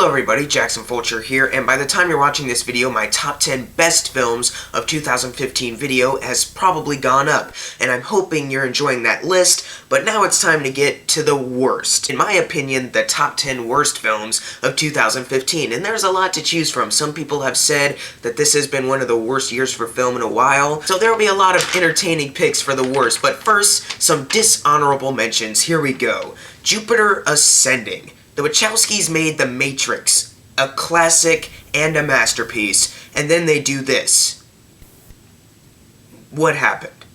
Hello everybody, Jackson Fulcher here, and by the time you're watching this video, my top 10 best films of 2015 video has probably gone up, and I'm hoping you're enjoying that list, but now it's time to get to the worst. In my opinion, the top 10 worst films of 2015, and there's a lot to choose from. Some people have said that this has been one of the worst years for film in a while, so there'll be a lot of entertaining picks for the worst, but first, some dishonorable mentions. Here we go. Jupiter Ascending. The Wachowskis made The Matrix, a classic and a masterpiece, and then they do this. What happened?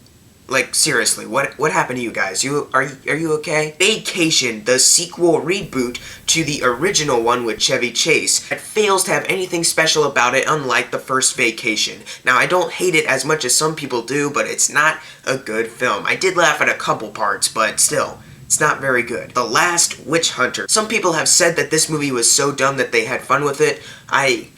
Like, seriously, what happened to you guys? Are you okay? Vacation, the sequel reboot to the original one with Chevy Chase. It fails to have anything special about it, unlike the first Vacation. Now, I don't hate it as much as some people do, but it's not a good film. I did laugh at a couple parts, but still. It's not very good. The Last Witch Hunter. Some people have said that this movie was so dumb that they had fun with it. I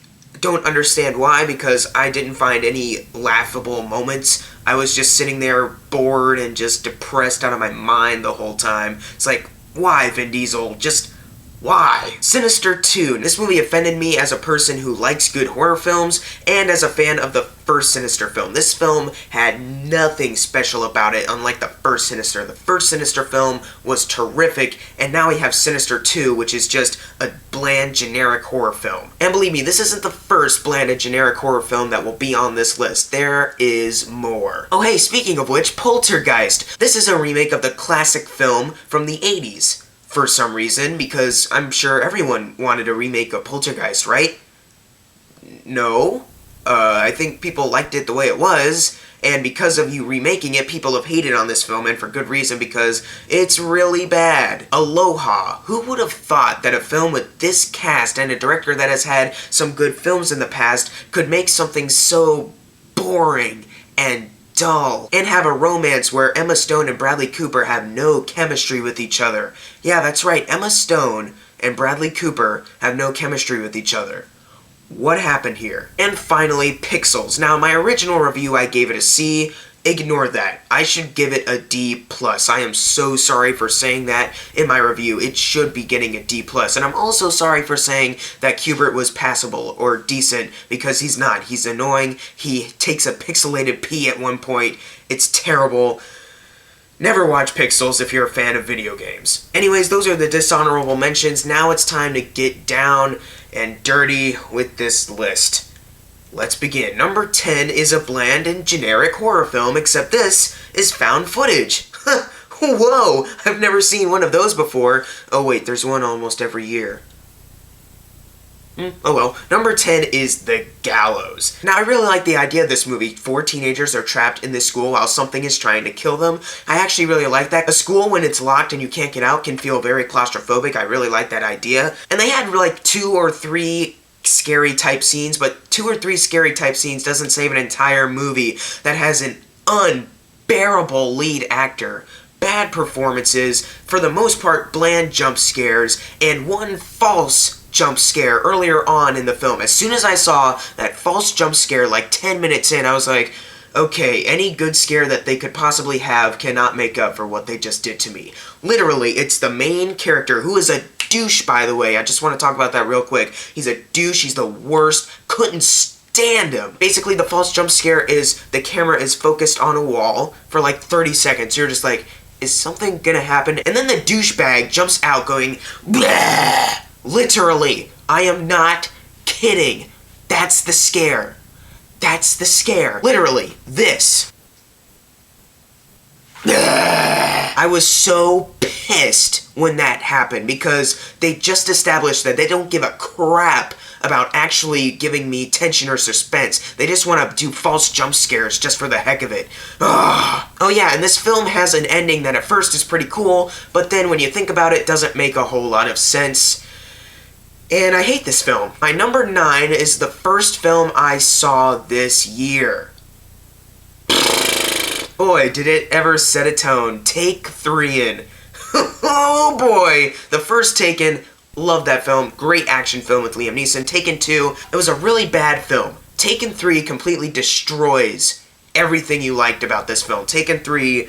don't understand why, because I didn't find any laughable moments. I was just sitting there bored and just depressed out of my mind the whole time. It's like, why, Vin Diesel? Just why? Sinister 2. This movie offended me as a person who likes good horror films and as a fan of the first Sinister film. This film had nothing special about it, unlike the first Sinister. The first Sinister film was terrific, and now we have Sinister 2, which is just a bland, generic horror film. And believe me, this isn't the first bland and generic horror film that will be on this list. There is more. Oh hey, speaking of which, Poltergeist. This is a remake of the classic film from the 80s. For some reason, because I'm sure everyone wanted a remake of Poltergeist, right? No. I think people liked it the way it was, and because of you remaking it, people have hated on this film, and for good reason, because it's really bad. Aloha. Who would have thought that a film with this cast and a director that has had some good films in the past could make something so boring and dull, and have a romance where Emma Stone and Bradley Cooper have no chemistry with each other. Yeah, that's right, Emma Stone and Bradley Cooper have no chemistry with each other. What happened here? And finally, Pixels. Now, my original review, I gave it a C. Ignore that. I should give it a D+. I am so sorry for saying that in my review. It should be getting a D+. And I'm also sorry for saying that Q*bert was passable or decent, because he's not. He's annoying. He takes a pixelated pee at one point. It's terrible. Never watch Pixels if you're a fan of video games. Anyways, those are the dishonorable mentions. Now it's time to get down and dirty with this list. Let's begin. Number 10 is a bland and generic horror film, except this is found footage. Whoa, I've never seen one of those before. Oh wait, there's one almost every year. Oh well. Number 10 is The Gallows. Now, I really like the idea of this movie. 4 teenagers are trapped in this school while something is trying to kill them. I actually really like that. A school, when it's locked and you can't get out, can feel very claustrophobic. I really like that idea. And they had like 2 or 3 scary type scenes, but 2 or 3 scary type scenes doesn't save an entire movie that has an unbearable lead actor, bad performances, for the most part bland jump scares, and one false jump scare earlier on in the film. As soon as I saw that false jump scare like 10 minutes in, I was like, okay, any good scare that they could possibly have cannot make up for what they just did to me. Literally, it's the main character, who is a douche, by the way. I just want to talk about that real quick. He's a douche. He's the worst. Couldn't stand him. Basically, the false jump scare is the camera is focused on a wall for like 30 seconds. You're just like, is something gonna happen? And then the douchebag jumps out going, bleh! Literally. I am not kidding. That's the scare. That's the scare. Literally. This. I was so pissed when that happened, because they just established that they don't give a crap about actually giving me tension or suspense. They just want to do false jump scares just for the heck of it. Ugh. Oh yeah, and this film has an ending that at first is pretty cool, but then when you think about it, doesn't make a whole lot of sense. And I hate this film. My number 9 is the first film I saw this year. Boy, did it ever set a tone. Take 3 in. Oh boy! The first Taken, love that film. Great action film with Liam Neeson. Taken 2, it was a really bad film. Taken 3 completely destroys everything you liked about this film. Taken 3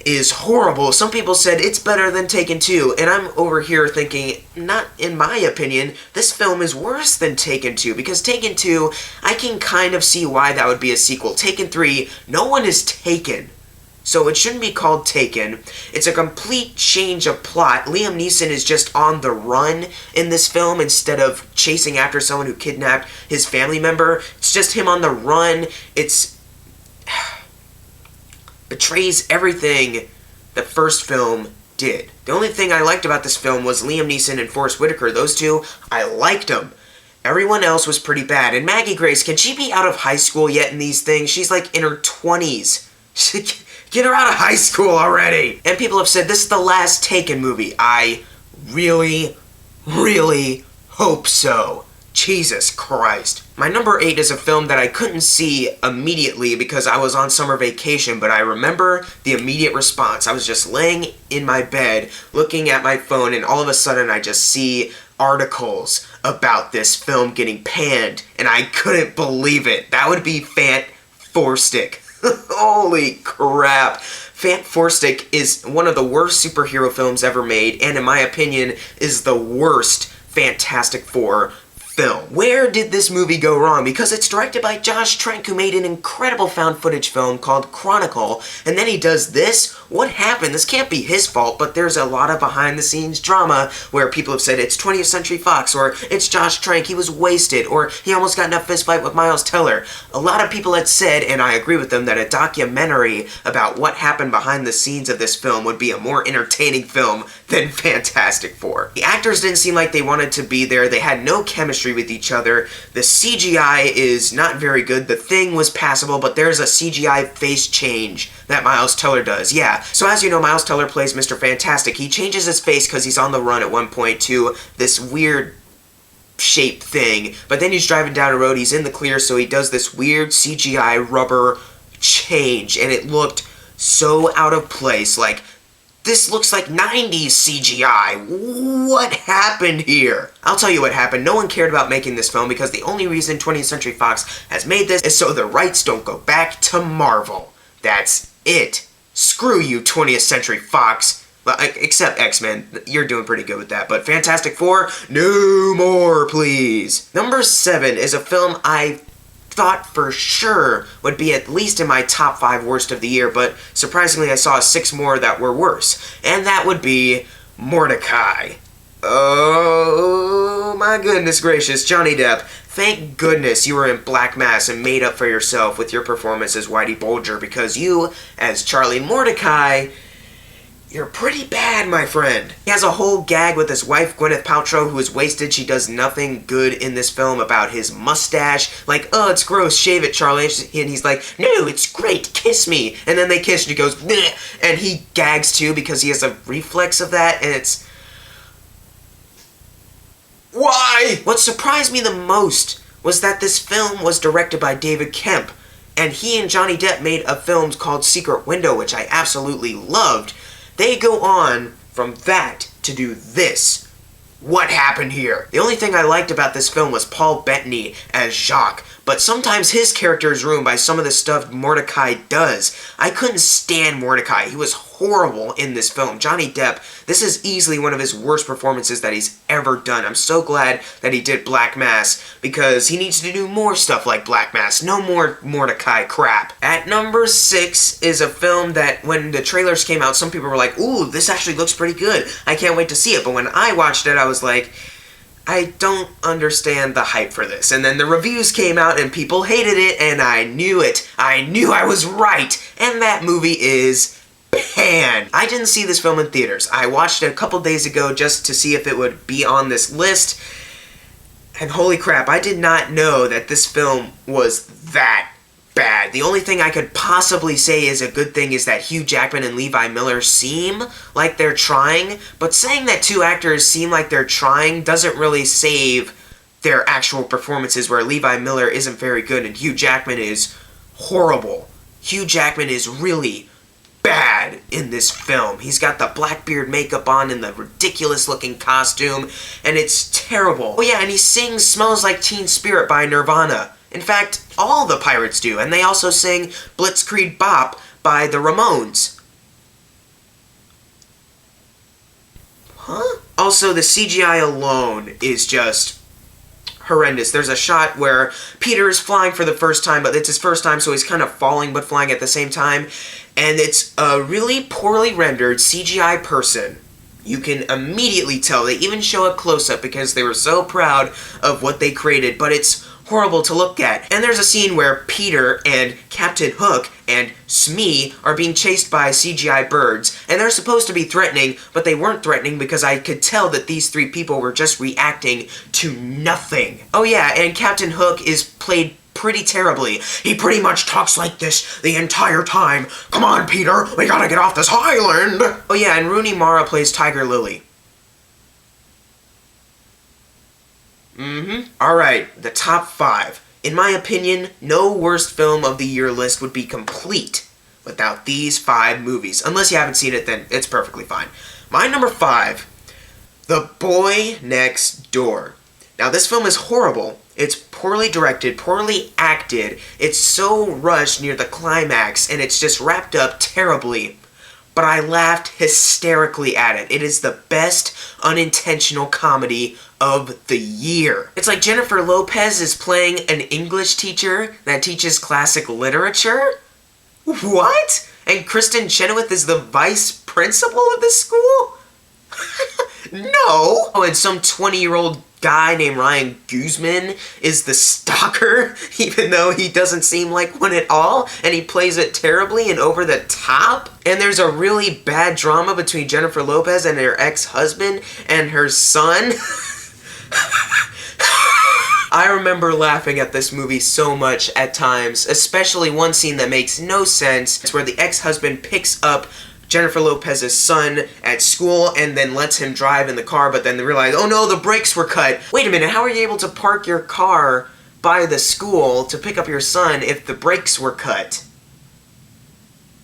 is horrible. Some people said it's better than Taken 2, and I'm over here thinking, not in my opinion, this film is worse than Taken 2, because Taken 2, I can kind of see why that would be a sequel. Taken 3, no one is taken. So it shouldn't be called Taken. It's a complete change of plot. Liam Neeson is just on the run in this film instead of chasing after someone who kidnapped his family member. It's just him on the run. It's betrays everything the first film did. The only thing I liked about this film was Liam Neeson and Forest Whitaker. Those two, I liked them. Everyone else was pretty bad. And Maggie Grace, can she be out of high school yet in these things? She's like in her 20s. Get her out of high school already! And people have said this is the last Taken movie. I really, really hope so. Jesus Christ. My number 8 is a film that I couldn't see immediately because I was on summer vacation, but I remember the immediate response. I was just laying in my bed, looking at my phone, and all of a sudden I just see articles about this film getting panned, and I couldn't believe it. That would be Fant4stic. Holy crap. Fant4stic is one of the worst superhero films ever made, and in my opinion, is the worst Fantastic Four film. Where did this movie go wrong? Because it's directed by Josh Trank, who made an incredible found footage film called Chronicle, and then he does this? What happened? This can't be his fault, but there's a lot of behind the scenes drama where people have said it's 20th Century Fox, or it's Josh Trank, he was wasted, or he almost got in a fist fight with Miles Teller. A lot of people had said, and I agree with them, that a documentary about what happened behind the scenes of this film would be a more entertaining film than Fantastic Four. The actors didn't seem like they wanted to be there, they had no chemistry with each other, the CGI is not very good, The Thing was passable, but there's a CGI face change that Miles Teller does, yeah. So as you know, Miles Teller plays Mr. Fantastic. He changes his face because he's on the run at one point to this weird shaped thing, but then he's driving down a road, he's in the clear, so he does this weird CGI rubber change, and it looked so out of place, like, this looks like 90s CGI. What happened here? I'll tell you what happened. No one cared about making this film because the only reason 20th Century Fox has made this is so the rights don't go back to Marvel. That's it. Screw you, 20th Century Fox. Well, except X-Men. You're doing pretty good with that. But Fantastic Four, no more, please. Number 7 is a film I thought for sure would be at least in my top 5 worst of the year, but surprisingly I saw 6 more that were worse, and that would be Mordecai. Oh my goodness gracious, Johnny Depp, thank goodness you were in Black Mass and made up for yourself with your performance as Whitey Bulger, because you, as Charlie Mordecai, you're pretty bad, my friend. He has a whole gag with his wife, Gwyneth Paltrow, who is wasted. She does nothing good in this film about his mustache. Like, oh, it's gross, shave it, Charlie. And he's like, no, it's great, kiss me. And then they kiss and he goes, bleh. And he gags too because he has a reflex of that, and it's... Why? What surprised me the most was that this film was directed by David Kemp, and he and Johnny Depp made a film called Secret Window, which I absolutely loved. They go on from that to do this. What happened here? The only thing I liked about this film was Paul Bettany as Jacques, but sometimes his character is ruined by some of the stuff Mordecai does. I couldn't stand Mordecai. He was horrible in this film. Johnny Depp, this is easily one of his worst performances that he's ever done. I'm so glad that he did Black Mass, because he needs to do more stuff like Black Mass. No more Mordecai crap. At number 6 is a film that when the trailers came out, some people were like, ooh, this actually looks pretty good. I can't wait to see it. But when I watched it, I was like, I don't understand the hype for this. And then the reviews came out and people hated it, and I knew it. I knew I was right. And that movie is Pan. I didn't see this film in theaters. I watched it a couple days ago just to see if it would be on this list. And holy crap, I did not know that this film was that bad. The only thing I could possibly say is a good thing is that Hugh Jackman and Levi Miller seem like they're trying, but saying that two actors seem like they're trying doesn't really save their actual performances, where Levi Miller isn't very good and Hugh Jackman is horrible. Hugh Jackman is really bad in this film. He's got the Blackbeard makeup on and the ridiculous looking costume, and it's terrible. Oh yeah, and he sings Smells Like Teen Spirit by Nirvana. In fact, all the Pirates do, and they also sing Blitzkrieg Bop by the Ramones. huh? Also, the CGI alone is just horrendous. There's a shot where Peter is flying for the first time, but it's his first time, so he's kind of falling but flying at the same time. And it's a really poorly rendered CGI person. You can immediately tell. They even show a close-up because they were so proud of what they created, but it's horrible to look at. And there's a scene where Peter and Captain Hook and Smee are being chased by CGI birds, and they're supposed to be threatening, but they weren't threatening because I could tell that these three people were just reacting to nothing. Oh yeah, and Captain Hook is played pretty terribly. He pretty much talks like this the entire time. Come on, Peter, we gotta get off this island! Oh yeah, and Rooney Mara plays Tiger Lily. Alright, the top 5. In my opinion, no worst film of the year list would be complete without these 5 movies. Unless you haven't seen it, then it's perfectly fine. My number 5, The Boy Next Door. Now, this film is horrible. It's poorly directed, poorly acted. It's so rushed near the climax, and it's just wrapped up terribly. But I laughed hysterically at it. It is the best unintentional comedy of the year. It's like Jennifer Lopez is playing an English teacher that teaches classic literature? What? And Kristen Chenoweth is the vice principal of this school? No! Oh, and some 20-year-old guy named Ryan Guzman is the stalker, even though he doesn't seem like one at all, and he plays it terribly and over the top. And there's a really bad drama between Jennifer Lopez and her ex-husband and her son. I remember laughing at this movie so much at times, especially one scene that makes no sense. It's where the ex-husband picks up Jennifer Lopez's son at school and then lets him drive in the car, but then they realize, oh no, the brakes were cut. Wait a minute, how are you able to park your car by the school to pick up your son if the brakes were cut?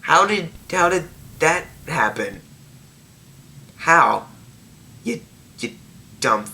How did that happen? How? You dumb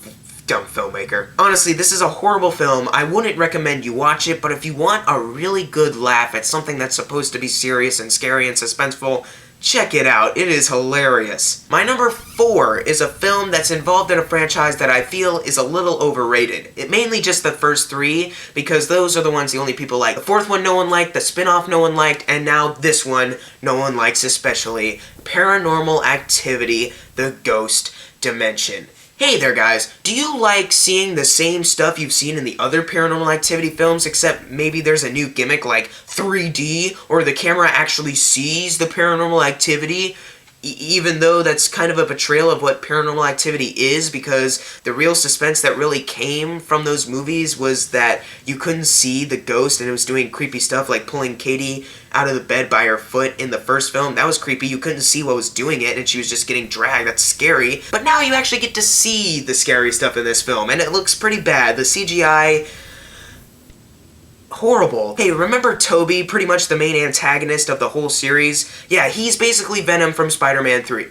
filmmaker. Honestly, this is a horrible film. I wouldn't recommend you watch it, but if you want a really good laugh at something that's supposed to be serious and scary and suspenseful, check it out. It is hilarious. My number 4 is a film that's involved in a franchise that I feel is a little overrated. It mainly just the first 3, because those are the ones the only people like. The 4th one no one liked, the spin-off no one liked, and now this one no one likes especially. Paranormal Activity: The Ghost Dimension. Hey there guys, do you like seeing the same stuff you've seen in the other Paranormal Activity films, except maybe there's a new gimmick like 3D, or the camera actually sees the paranormal activity? Even though that's kind of a portrayal of what Paranormal Activity is, because the real suspense that really came from those movies was that you couldn't see the ghost and it was doing creepy stuff like pulling Katie out of the bed by her foot in the first film. That was creepy. You couldn't see what was doing it and she was just getting dragged. That's scary. But now you actually get to see the scary stuff in this film, and it looks pretty bad. The CGI... horrible. Hey, remember Toby, pretty much the main antagonist of the whole series? Yeah, he's basically Venom from Spider-Man 3,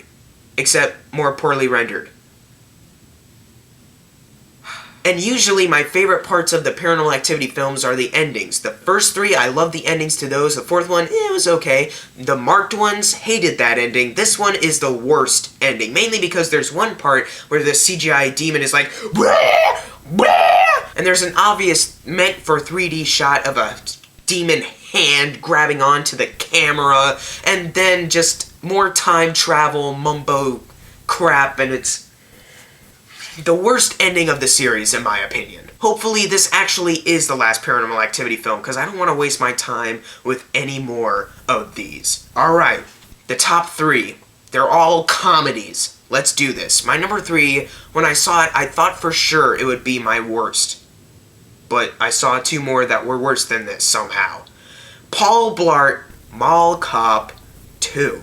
except more poorly rendered. And usually my favorite parts of the Paranormal Activity films are the endings. The first 3, I love the endings to those. The 4th one, it was okay. The marked ones, hated that ending. This one is the worst ending, mainly because there's one part where the CGI demon is like, "Wah! Wah!" And there's an obvious meant for 3D shot of a demon hand grabbing onto the camera, and then just more time travel mumbo crap, and it's the worst ending of the series in my opinion. Hopefully this actually is the last Paranormal Activity film, because I don't want to waste my time with any more of these. Alright, the top 3. They're all comedies. Let's do this. My number 3, when I saw it, I thought for sure it would be my worst. But I saw 2 more that were worse than this somehow. Paul Blart, Mall Cop 2.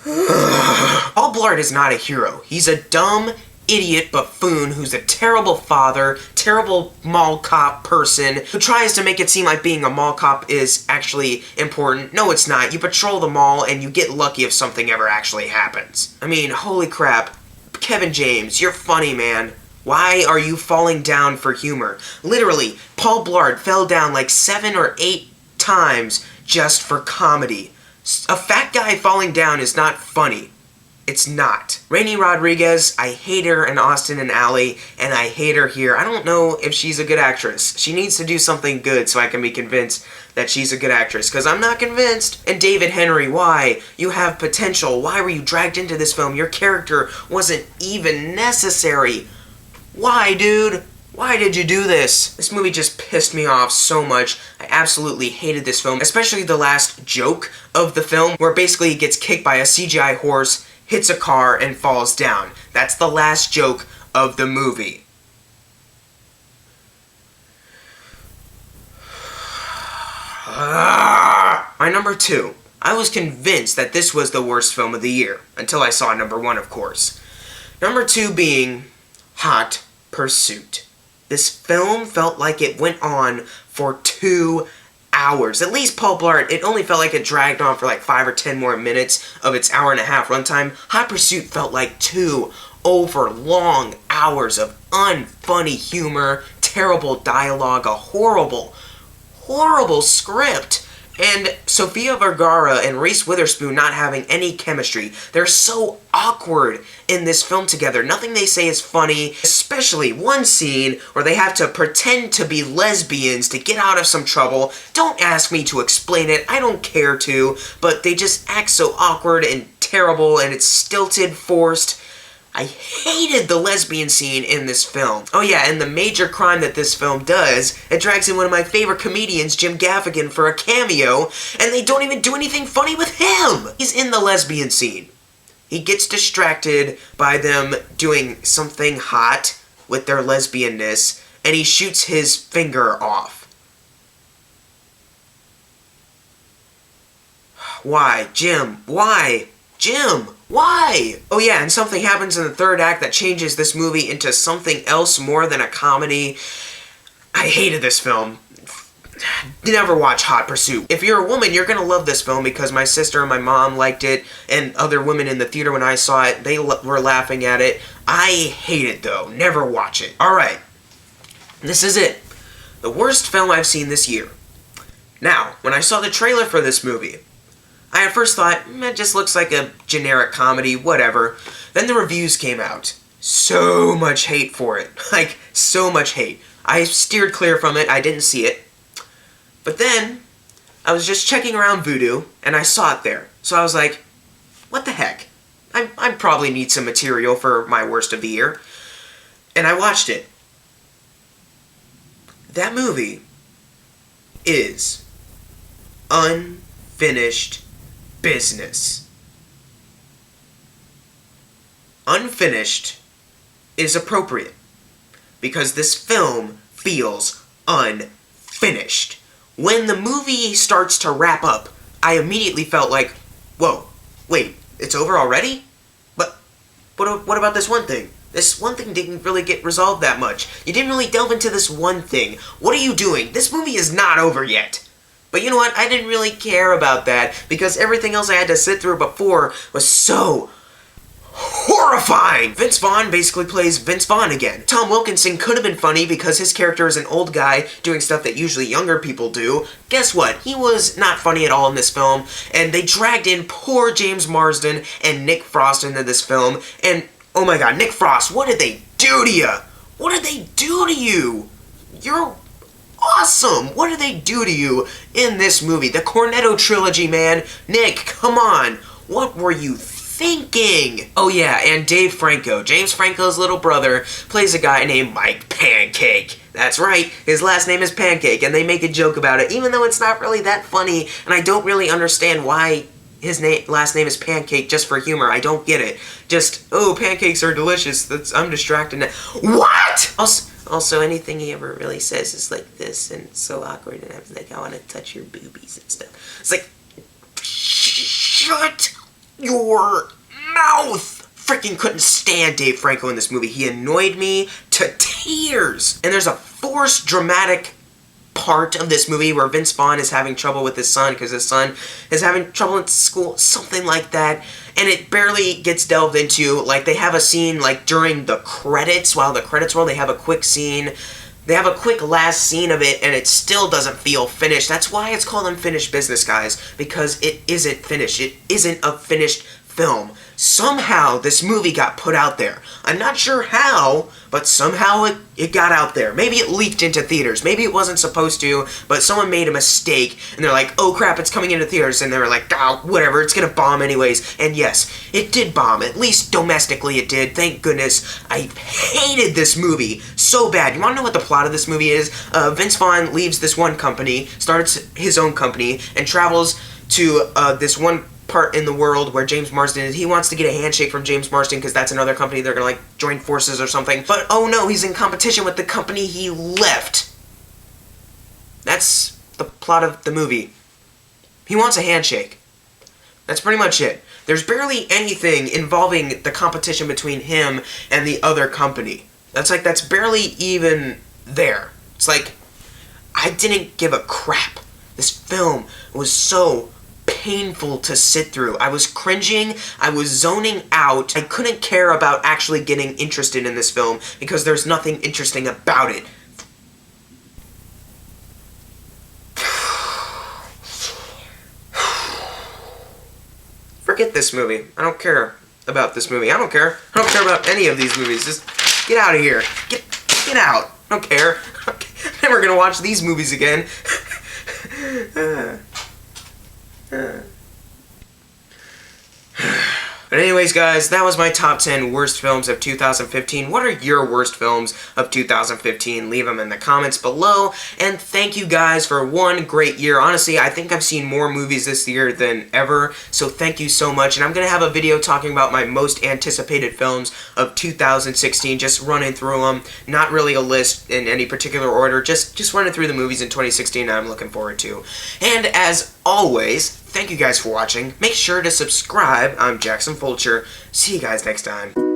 Paul Blart is not a hero. He's a dumb, idiot buffoon who's a terrible father, terrible mall cop person, who tries to make it seem like being a mall cop is actually important. No, it's not. You patrol the mall and you get lucky if something ever actually happens. I mean, holy crap. Kevin James, you're funny, man. Why are you falling down for humor? Literally, Paul Blart fell down like 7 or 8 times just for comedy. A fat guy falling down is not funny. It's not. Rainy Rodriguez, I hate her in Austin and Ally, and I hate her here. I don't know if she's a good actress. She needs to do something good so I can be convinced that she's a good actress, because I'm not convinced. And David Henry, why? You have potential. Why were you dragged into this film? Your character wasn't even necessary. Why, dude? Why did you do this? This movie just pissed me off so much. I absolutely hated this film, especially the last joke of the film, where basically he gets kicked by a CGI horse, hits a car, and falls down. That's the last joke of the movie. My number 2. I was convinced that this was the worst film of the year, until I saw number 1, of course. Number 2 being Hot Pursuit. This film felt like it went on for 2 hours. At least Paul Blart, it only felt like it dragged on for like 5 or 10 more minutes of its hour-and-a-half runtime. Hot Pursuit felt like 2 overlong hours of unfunny humor, terrible dialogue, a horrible script, and Sofia Vergara and Reese Witherspoon not having any chemistry. They're so awkward in this film together. Nothing they say is funny, especially one scene where they have to pretend to be lesbians to get out of some trouble. Don't ask me to explain it, I don't care to, but they just act so awkward and terrible, and it's stilted, forced. I hated the lesbian scene in this film. Oh yeah, and the major crime that this film does, it drags in one of my favorite comedians, Jim Gaffigan, for a cameo, and they don't even do anything funny with him! He's in the lesbian scene. He gets distracted by them doing something hot with their lesbianness, and he shoots his finger off. Why? Jim, why? Jim, why? Oh yeah, and something happens in the third act that changes this movie into something else more than a comedy. I hated this film. Never watch Hot Pursuit. If you're a woman, you're gonna love this film because my sister and my mom liked it, and other women in the theater when I saw it, they were laughing at it. I hate it though. Never watch it. Alright, this is it. The worst film I've seen this year. Now, when I saw the trailer for this movie, I at first thought, it just looks like a generic comedy, whatever. Then the reviews came out. So much hate for it. Like, so much hate. I steered clear from it, I didn't see it. But then, I was just checking around Vudu, and I saw it there. So I was like, what the heck? I probably need some material for my worst of the year. And I watched it. That movie is unfinished business. Unfinished is appropriate because this film feels unfinished. When the movie starts to wrap up, I immediately felt like, whoa, wait, it's over already? But what about this one thing? This one thing didn't really get resolved that much. You didn't really delve into this one thing. What are you doing? This movie is not over yet. But you know what? I didn't really care about that because everything else I had to sit through before was so horrifying. Vince Vaughn basically plays Vince Vaughn again. Tom Wilkinson could have been funny because his character is an old guy doing stuff that usually younger people do. Guess what? He was not funny at all in this film, and they dragged in poor James Marsden and Nick Frost into this film, and oh my god, Nick Frost, what did they do to you? What did they do to you? You're awesome! What did they do to you in this movie? The Cornetto trilogy, man. Nick, come on. What were you thinking? Oh yeah, and Dave Franco, James Franco's little brother, plays a guy named Mike Pancake. That's right, his last name is Pancake, and they make a joke about it, even though it's not really that funny, and I don't really understand why his last name is Pancake just for humor. I don't get it. Just, oh, pancakes are delicious. I'm distracted now. What? Also, anything he ever really says is like this, and it's so awkward, and I was like, I want to touch your boobies and stuff. It's like, shut your mouth! Freaking couldn't stand Dave Franco in this movie. He annoyed me to tears. And there's a forced dramatic part of this movie where Vince Vaughn is having trouble with his son because his son is having trouble in school, something like that, and it barely gets delved into. Like, they have a scene, like, during the credits, while the credits roll, they have a quick scene. They have a quick last scene of it, and it still doesn't feel finished. That's why it's called Unfinished Business, guys, because it isn't finished. It isn't a finished film. Somehow, this movie got put out there. I'm not sure how, but somehow it got out there. Maybe it leaked into theaters. Maybe it wasn't supposed to, but someone made a mistake, and they're like, oh crap, it's coming into theaters, and they were like, oh, whatever, it's gonna bomb anyways. And yes, it did bomb. At least domestically it did. Thank goodness. I hated this movie so bad. You wanna know what the plot of this movie is? Vince Vaughn leaves this one company, starts his own company, and travels to this one part in the world where James Marsden is. He wants to get a handshake from James Marsden because that's another company. They're gonna like join forces or something. But oh no, he's in competition with the company he left. That's the plot of the movie. He wants a handshake. That's pretty much it. There's barely anything involving the competition between him and the other company. That's barely even there. It's like, I didn't give a crap. This film was so painful to sit through. I was cringing, I was zoning out, I couldn't care about actually getting interested in this film because there's nothing interesting about it. Forget this movie. I don't care about this movie. I don't care about any of these movies. Just get out of here. Get out. I don't care. I'm never gonna watch these movies again. But anyways, guys, that was my top 10 worst films of 2015. What are your worst films of 2015? Leave them in the comments below. And thank you guys for one great year. Honestly, I think I've seen more movies this year than ever, so thank you so much. And I'm going to have a video talking about my most anticipated films of 2016, just running through them. Not really a list in any particular order, just running through the movies in 2016 that I'm looking forward to. And as always, thank you guys for watching. Make sure to subscribe. I'm Jackson Fulcher. See you guys next time.